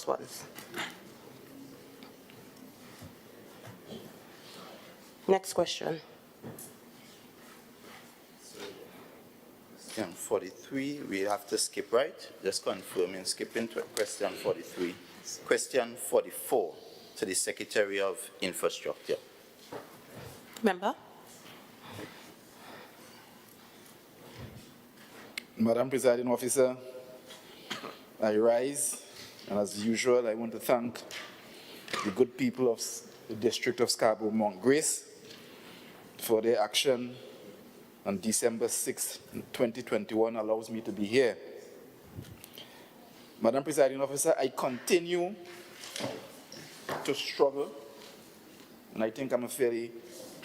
ones. Next question. Question 43, we have to skip, right? Just confirming, skipping to question 43. Question 44 to the Secretary of Infrastructure. Member? Madam Presiding Officer, I rise, and as usual, I want to thank the good people of the District of Scarborough Mount Grace for their action on December 6, 2021, allows me to be here. Madam Presiding Officer, I continue to struggle, and I think I'm a fairly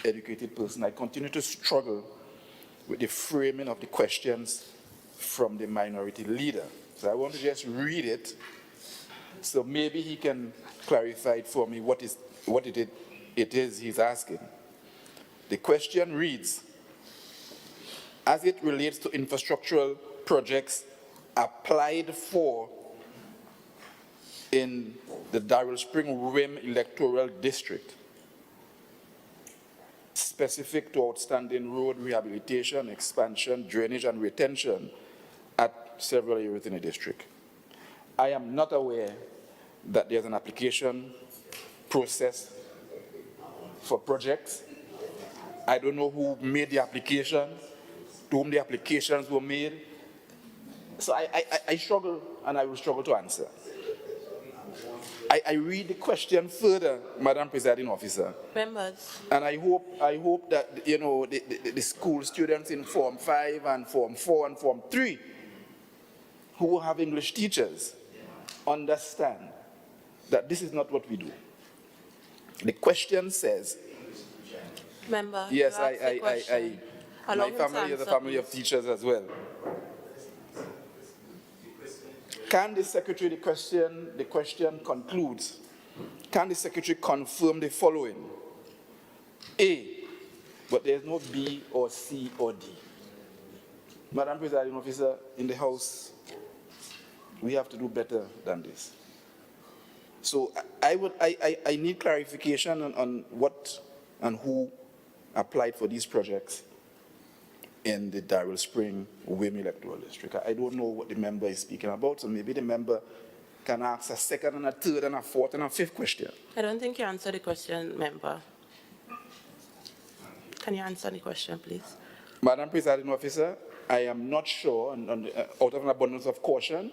educated person. I continue to struggle with the framing of the questions from the minority leader. So I want to just read it, so maybe he can clarify it for me what it is he's asking. The question reads, as it relates to infrastructural projects applied for in the Darrell Spring Rim electoral district, specific to outstanding road rehabilitation, expansion, drainage, and retention at several areas in the district. I am not aware that there's an application process for projects. I don't know who made the application, to whom the applications were made. So I struggle, and I will struggle to answer. I read the question further, Madam Presiding Officer. Members. And I hope that, you know, the school students in Form 5 and Form 4 and Form 3 who have English teachers understand that this is not what we do. The question says, Member, yes, Allow my family is a family of teachers as well. Can the Secretary, the question concludes, can the Secretary confirm the following? A, but there's no B or C or D. Madam Presiding Officer, in the House, we have to do better than this. So I need clarification on what and who applied for these projects in the Darrell Spring Wim electoral district. I don't know what the member is speaking about, so maybe the member can ask a second and a third and a fourth and a fifth question. I don't think you answered the question, member. Can you answer the question, please? Madam Presiding Officer, I am not sure, and out of an abundance of caution,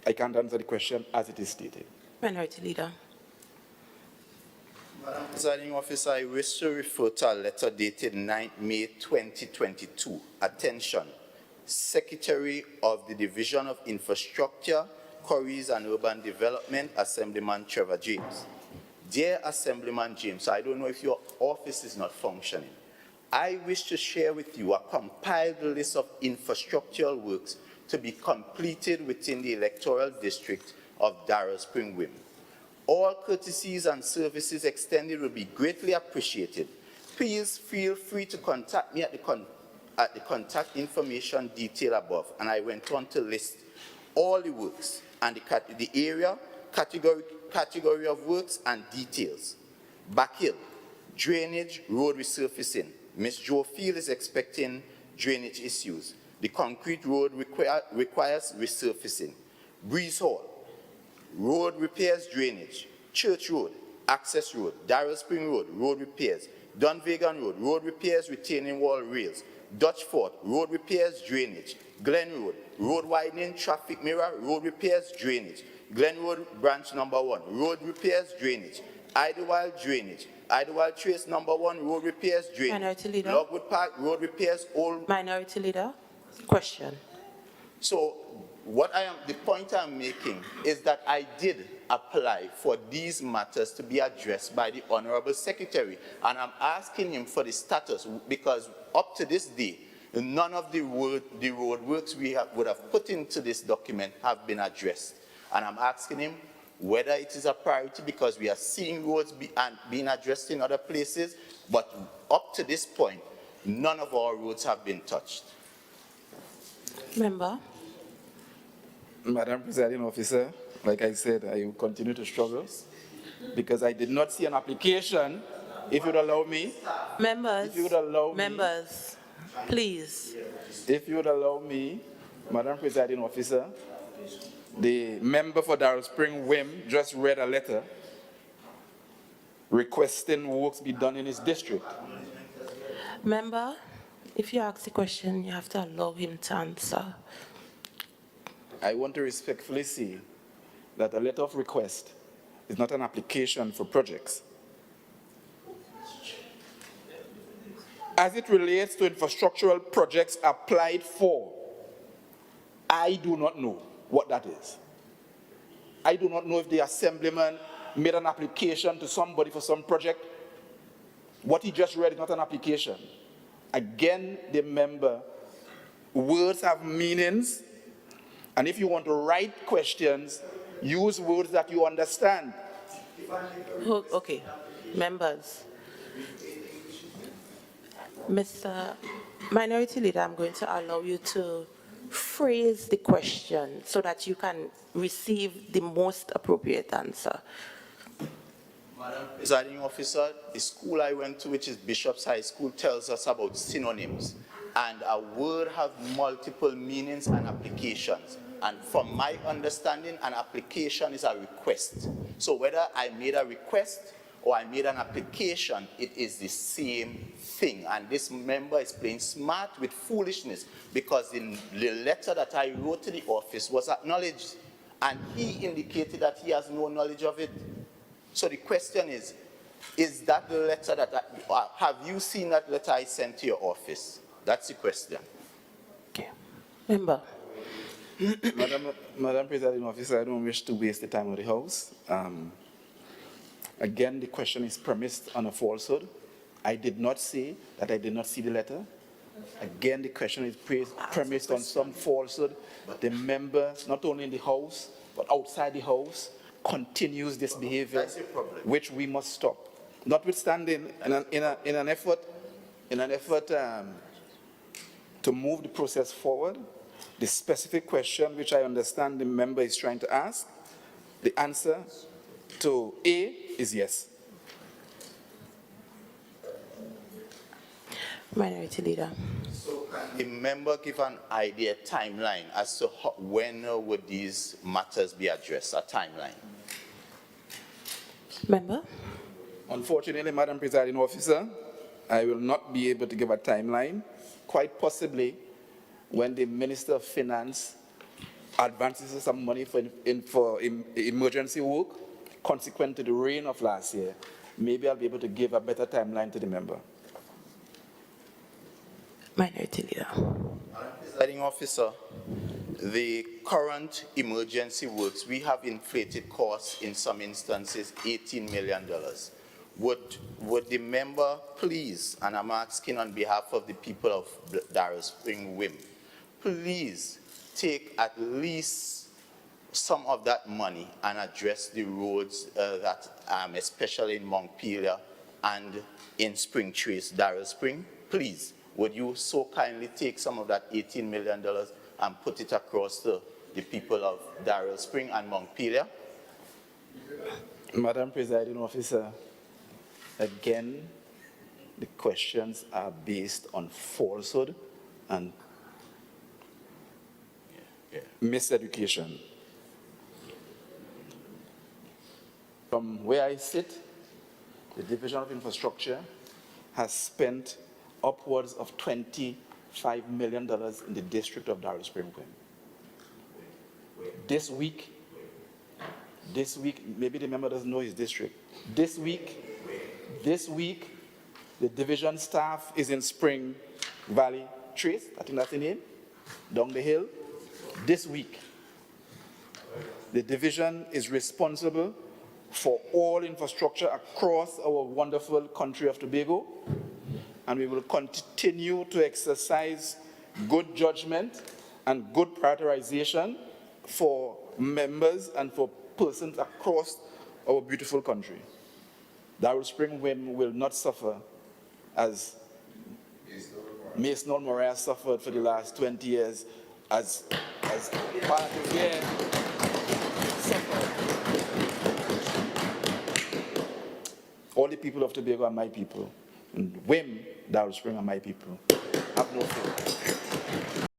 I can't answer the question as it is stated. Minority Leader. Madam Presiding Officer, I wish to refer to a letter dated 9 May 2022. Attention, Secretary of the Division of Infrastructure, Quarries and Urban Development, Assemblyman Trevor James. Dear Assemblyman James, I don't know if your office is not functioning. I wish to share with you a compiled list of infrastructural works to be completed within the electoral district of Darrell Spring Wim. All courtesies and services extended will be greatly appreciated. Please feel free to contact me at the contact information detail above. And I went on to list all the works and the area, category of works and details. Backhill, drainage, road resurfacing. Ms. Joe Field is expecting drainage issues. The concrete road requires resurfacing. Breeze Hall, road repairs, drainage. Church Road, access road. Darrell Spring Road, road repairs. Dunvegan Road, road repairs, retaining wall rails. Dutch Fort, road repairs, drainage. Glen Road, road widening, traffic mirror, road repairs, drainage. Glen Road, branch number 1, road repairs, drainage. Idlewild, drainage. Idlewild Trace number 1, road repairs, drainage. Minority Leader. Logwood Park, road repairs, old. Minority Leader. Question. So the point I'm making is that I did apply for these matters to be addressed by the Honorable Secretary, and I'm asking him for the status, because up to this day, none of the road works we would have put into this document have been addressed. And I'm asking him whether it is a priority, because we are seeing roads being addressed in other places, but up to this point, none of our roads have been touched. Member. Madam Presiding Officer, like I said, I will continue to struggle because I did not see an application. If you would allow me, Members, if you would allow me, members, please. if you would allow me, Madam Presiding Officer, the member for Darrell Spring Whim just read a letter requesting works be done in his district. Member, if you ask a question, you have to allow him to answer. I want to respectfully say that a letter of request is not an application for projects. As it relates to infrastructural projects applied for, I do not know what that is. I do not know if the Assemblyman made an application to somebody for some project. What he just read is not an application. Again, the member, words have meanings, and if you want to write questions, use words that you understand. Okay, members. Mr. Minority Leader, I'm going to allow you to phrase the question so that you can receive the most appropriate answer. Madam Presiding Officer, the school I went to, which is Bishop's High School, tells us about synonyms. And a word has multiple meanings and applications. And from my understanding, an application is a request. So whether I made a request or I made an application, it is the same thing. And this member is playing smart with foolishness because the letter that I wrote to the office was acknowledged. And he indicated that he has no knowledge of it. So the question is that the letter that have you seen that letter I sent to your office? That's the question. Okay. Member. Madam Presiding Officer, I don't wish to waste the time of the House. Again, the question is premised on a falsehood. I did not say that I did not see the letter. Again, the question is premised on some falsehood. The member, not only in the House, but outside the House, continues this behavior, which we must stop. Notwithstanding, in an effort to move the process forward, the specific question which I understand the member is trying to ask, the answer to A is yes. Minority Leader. So can the member give an idea, timeline, as to when would these matters be addressed, a timeline? Member. Unfortunately, Madam Presiding Officer, I will not be able to give a timeline. Quite possibly, when the Minister of Finance advances some money for emergency work, consequent to the rain of last year, maybe I'll be able to give a better timeline to the member. Minority Leader. Madam Presiding Officer, the current emergency works, we have inflated costs in some instances, $18 million. Would the member please, and I'm asking on behalf of the people of Darrell Spring Whim, please take at least some of that money and address the roads that, especially in Montpelier and in Spring Trace, Darrell Spring, please. Would you so kindly take some of that $18 million and put it across to the people of Darrell Spring and Montpelier? Madam Presiding Officer, again, the questions are based on falsehood and miseducation. From where I sit, the Division of Infrastructure has spent upwards of $25 million in the district of Darrell Spring. This week, maybe the member doesn't know his district. This week, the division staff is in Spring Valley Trace, I think that's the name, down the hill. This week, the division is responsible for all infrastructure across our wonderful country of Tobago, and we will continue to exercise good judgment and good prioritization for members and for persons across our beautiful country. Darrell Spring will not suffer as Mason Moray suffered for the last 20 years, as part of the suffer all the people of Tobago are my people. And Wim, Darrell Spring are my people. Have no fear.